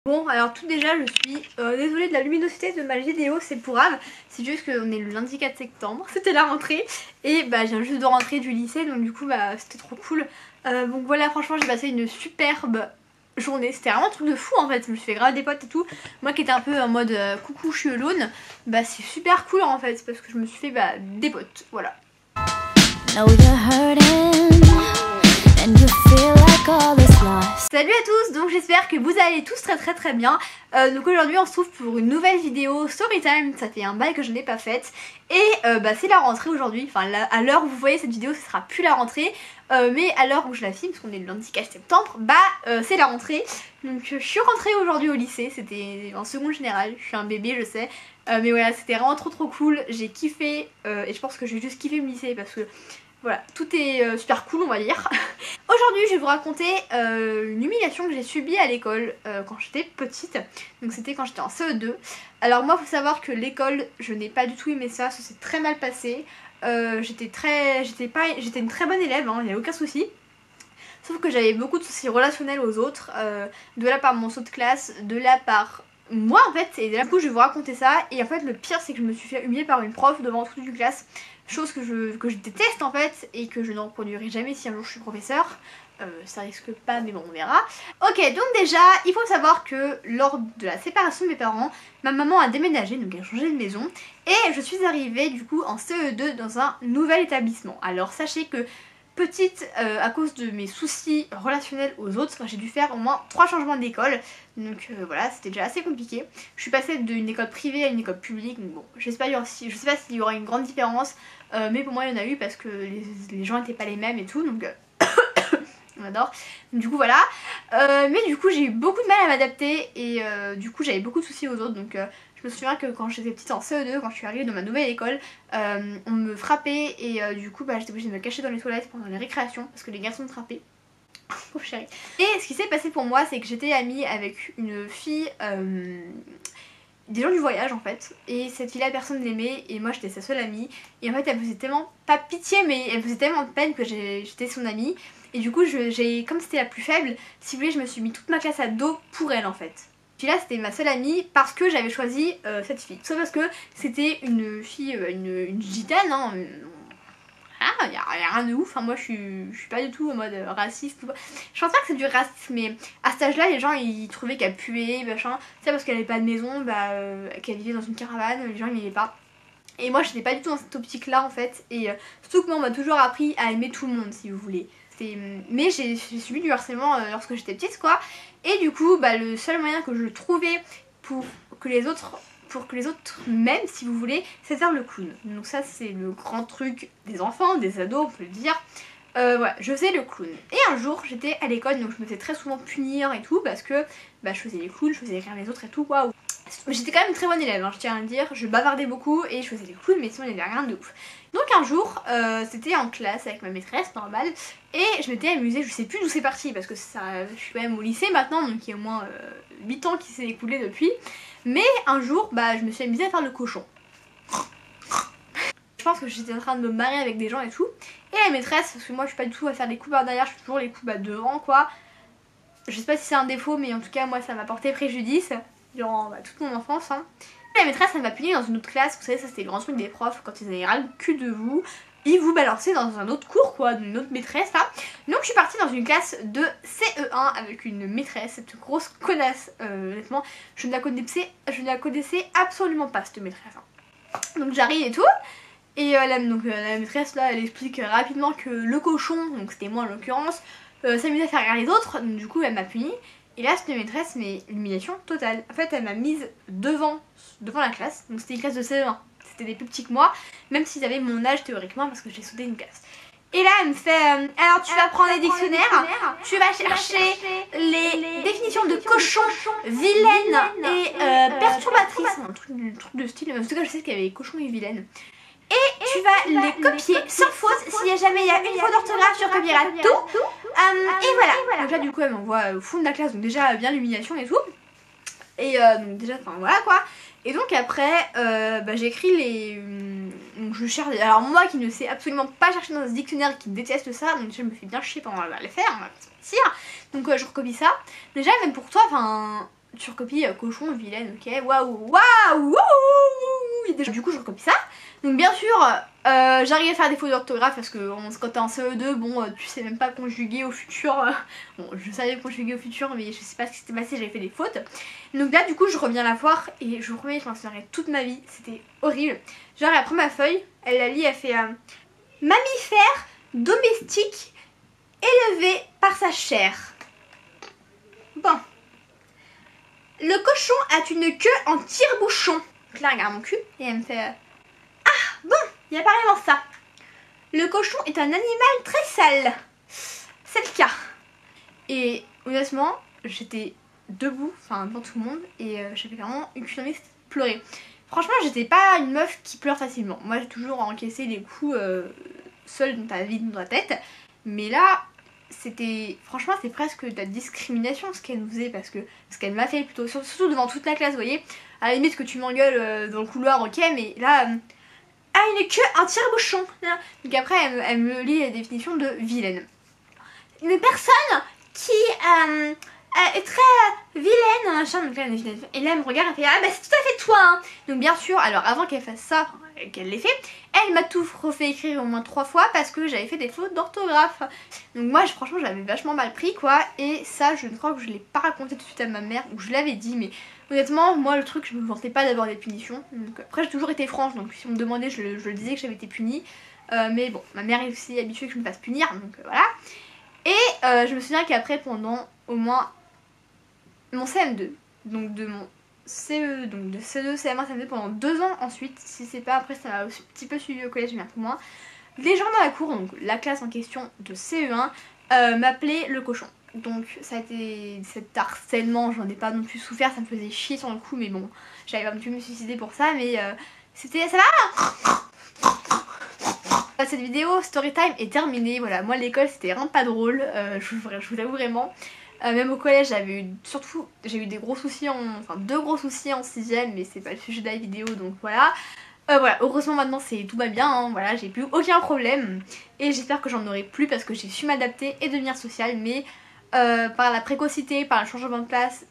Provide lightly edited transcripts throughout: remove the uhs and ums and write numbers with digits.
Bon, alors tout déjà, je suis désolée de la luminosité de ma vidéo, c'est pour Ave. C'est juste qu'on est le lundi 4 septembre, c'était la rentrée. Et bah, je viens juste de rentrer du lycée, donc du coup, bah, c'était trop cool. Donc voilà, franchement, j'ai passé une superbe journée. C'était vraiment un truc de fou en fait. Je me suis fait grave des potes et tout. Moi qui étais un peu en mode coucou, je suis alone, bah, c'est super cool en fait, parce que je me suis fait bah, des potes, voilà. Salut à tous, donc j'espère que vous allez tous très bien. Donc aujourd'hui on se trouve pour une nouvelle vidéo Storytime, ça fait un bail que je n'ai pas faite. Et bah, c'est la rentrée aujourd'hui, enfin à l'heure où vous voyez cette vidéo ce sera plus la rentrée. Mais à l'heure où je la filme, parce qu'on est le lundi 4 septembre, bah c'est la rentrée. Donc je suis rentrée aujourd'hui au lycée, c'était en seconde générale, je suis un bébé je sais. Mais voilà, c'était vraiment trop cool, j'ai kiffé et je pense que j'ai juste kiffé le lycée parce que voilà, tout est super cool on va dire. Aujourd'hui je vais vous raconter une humiliation que j'ai subie à l'école quand j'étais petite. Donc c'était quand j'étais en CE2. Alors moi faut savoir que l'école je n'ai pas du tout aimé ça s'est très mal passé. J'étais une très bonne élève, il n'y a aucun souci. Sauf que j'avais beaucoup de soucis relationnels aux autres, de là par mon saut de classe, de là par moi en fait, et du coup je vais vous raconter ça. Et en fait le pire c'est que je me suis fait humilier par une prof devant toute une classe. Chose que je déteste en fait et que je n'en reproduirai jamais si un jour je suis professeur. Ça risque pas mais bon on verra. Ok, donc déjà il faut savoir que lors de la séparation de mes parents, ma maman a déménagé, donc elle a changé de maison. Et je suis arrivée du coup en CE2 dans un nouvel établissement. Alors sachez que petite, à cause de mes soucis relationnels aux autres, j'ai dû faire au moins 3 changements d'école. Donc voilà, c'était déjà assez compliqué. Je suis passée d'une école privée à une école publique. Donc bon, je sais pas s'il y aura une grande différence. Mais pour moi il y en a eu parce que les gens n'étaient pas les mêmes et tout. Donc on adore. Du coup voilà. Mais du coup j'ai eu beaucoup de mal à m'adapter. Et du coup j'avais beaucoup de soucis aux autres. Donc je me souviens que quand j'étais petite en CE2, quand je suis arrivée dans ma nouvelle école, on me frappait et du coup bah, j'étais obligée de me cacher dans les toilettes pendant les récréations parce que les garçons me frappaient. Pauvre chérie. Et ce qui s'est passé pour moi, c'est que j'étais amie avec une fille, des gens du voyage en fait. Et cette fille-là, personne ne l'aimait et moi j'étais sa seule amie. Et en fait, elle faisait tellement, pas pitié, mais elle faisait tellement de peine que j'étais son amie. Et du coup, comme c'était la plus faible, si vous voulez, je me suis mis toute ma classe à dos pour elle en fait. Là c'était ma seule amie parce que j'avais choisi cette fille. Sauf parce que c'était une fille, une gitane, hein. Ah, y a rien de ouf, hein. Moi je suis pas du tout en mode raciste. Je pense pas que c'est du racisme, mais à cet âge là les gens ils trouvaient qu'elle puait, machin. C'est parce qu'elle avait pas de maison, bah, qu'elle vivait dans une caravane, les gens ils m'aimaient pas. Et moi j'étais pas du tout dans cette optique là en fait. Et surtout que moi on m'a toujours appris à aimer tout le monde si vous voulez. Mais j'ai subi du harcèlement lorsque j'étais petite quoi. Et du coup bah, le seul moyen que je trouvais pour que les autres m'aiment si vous voulez, c'est faire le clown. Donc ça c'est le grand truc des enfants, des ados on peut le dire. Voilà, je faisais le clown. Et un jour j'étais à l'école, donc je me faisais très souvent punir et tout parce que bah, je faisais les clowns, je faisais rire les autres et tout, waouh. J'étais quand même une très bonne élève, hein, je tiens à le dire, je bavardais beaucoup et je faisais les clowns mais sinon il n'y avait rien de ouf. Donc un jour, c'était en classe avec ma maîtresse, normal, et je m'étais amusée, je sais plus d'où c'est parti parce que ça, je suis quand même au lycée maintenant, donc il y a au moins 8 ans qui s'est écoulé depuis. Mais un jour, bah, je me suis amusée à faire le cochon. Je pense que j'étais en train de me marrer avec des gens et tout. Et la maîtresse, parce que moi je suis pas du tout à faire des coups par derrière, je fais toujours les coups devant quoi. Je sais pas si c'est un défaut, mais en tout cas moi ça m'a porté préjudice durant bah, toute mon enfance. Hein. La maîtresse elle m'a punie dans une autre classe, vous savez ça c'était le grand truc des profs quand ils avaient ras le cul de vous. Ils vous balançaient dans un autre cours quoi, d'une autre maîtresse là. Donc je suis partie dans une classe de CE1 avec une maîtresse, cette grosse connasse, honnêtement, je ne la connaissais absolument pas cette maîtresse. Hein. Donc j'arrive et tout, et la maîtresse là elle explique rapidement que le cochon, donc c'était moi en l'occurrence, s'amusait à faire rire les autres, donc du coup elle m'a punie. Et là cette maîtresse, mais l'humiliation totale. En fait elle m'a mise devant la classe, donc c'était une classe de CE1. C'était des plus petits que moi, même s'ils avaient mon âge théoriquement parce que j'ai sauté une classe. Et là elle me fait alors tu vas prendre les dictionnaires, tu vas chercher les définitions de cochon, vilaine et perturbatrice, un truc de style, en tout cas je sais qu'il y avait cochon et vilaine. Et tu vas les copier sans faute, si jamais il y a une faute d'orthographe tu recopieras tout. Et voilà. Donc là du coup elle m'envoie au fond de la classe, donc déjà bien l'humiliation et tout. Et donc déjà enfin voilà quoi. Et donc après bah, j'ai écrit les... Donc je cherche... Alors moi qui ne sais absolument pas chercher dans ce dictionnaire, qui déteste ça, donc je me fais bien chier pendant les faire, on va pas se mentir. Donc je recopie ça. Déjà même pour toi, enfin... tu recopies cochon, vilaine, ok, waouh, waouh, wouhou. Du coup je recopie ça. Donc bien sûr, j'arrive à faire des fautes d'orthographe parce que quand t'es en CE2, bon, tu sais même pas conjuguer au futur. Bon, je savais conjuguer au futur, mais je sais pas ce qui s'était passé, j'avais fait des fautes. Donc là, du coup, je reviens la voir et je vous promets, je m'en souviendrai toute ma vie. C'était horrible. Genre, elle prend ma feuille, elle la lit, elle fait mammifère domestique élevé par sa chair. Bon. Le cochon a une queue en tire-bouchon. Donc là, elle regarde mon cul et elle me fait bon, il y a apparemment ça. Le cochon est un animal très sale. C'est le cas. Et honnêtement, j'étais debout, enfin devant tout le monde, et j'avais vraiment une envie de pleurer. Franchement, j'étais pas une meuf qui pleure facilement. Moi, j'ai toujours encaissé des coups seule dans ta vie, dans ta tête. Mais là, c'était... Franchement, c'est presque de la discrimination ce qu'elle nous faisait, parce que ce qu'elle m'a fait plutôt, surtout devant toute la classe, vous voyez. À la limite que tu m'engueules dans le couloir, ok, mais là... une queue, un tire-bouchon. Donc après, elle me lit la définition de vilaine. Une personne qui est très vilaine, machin, donc là, et là, elle me regarde, elle fait ah bah c'est tout à fait toi, hein. Donc bien sûr, alors avant qu'elle fasse ça, qu'elle l'ait fait, elle m'a tout refait écrire au moins 3 fois parce que j'avais fait des fautes d'orthographe. Donc moi, franchement, j'avais vachement mal pris, quoi, et ça, je ne crois que je l'ai pas raconté tout de suite à ma mère, ou je l'avais dit, mais honnêtement, moi, le truc, je me vantais pas d'avoir des punitions. Donc, après, j'ai toujours été franche, donc si on me demandait, je le disais que j'avais été punie. Mais bon, ma mère est aussi habituée que je me fasse punir, donc voilà. Et je me souviens qu'après, pendant au moins mon CM2, donc de mon CE, donc de CE2, CM1, CM2 pendant 2 ans ensuite, si c'est pas après, ça m'a un petit peu suivi au collège, mais un peu moins. Les gens dans la cour, donc la classe en question de CE1, m'appelaient le cochon. Donc ça a été cet harcèlement, j'en ai pas non plus souffert, ça me faisait chier sur le coup, mais bon, j'avais pas non plus me suicider pour ça, mais c'était... ça va. Cette vidéo Storytime est terminée, voilà, moi l'école c'était vraiment pas drôle, je vous avoue vraiment. Même au collège j'ai eu des gros soucis, enfin 2 gros soucis en 6ème, mais c'est pas le sujet de la vidéo, donc voilà. Voilà, heureusement maintenant tout va bien, hein, voilà, j'ai plus aucun problème. Et j'espère que j'en aurai plus parce que j'ai su m'adapter et devenir sociale, mais par la précocité, par le changement de classe,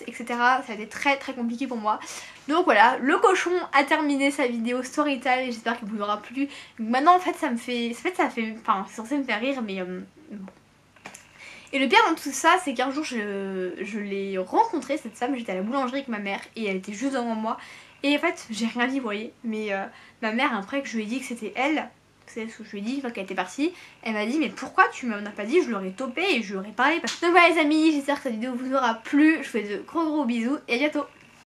etc. Ça a été très très compliqué pour moi. Donc voilà, le cochon a terminé sa vidéo Storytime et j'espère qu'il vous aura plu. Donc maintenant en fait enfin c'est censé me faire rire, mais bon. Et le pire dans tout ça, c'est qu'un jour je l'ai rencontrée, cette femme, j'étais à la boulangerie avec ma mère et elle était juste devant moi. Et en fait, j'ai rien dit, vous voyez, mais ma mère, après que je lui ai dit que c'était elle, c'est ce que je lui ai dit une fois qu'elle était partie, elle m'a dit mais pourquoi tu m'en as pas dit, je l'aurais topé et je lui aurais parlé. Donc voilà les amis, j'espère que cette vidéo vous aura plu, je vous fais de gros bisous et à bientôt.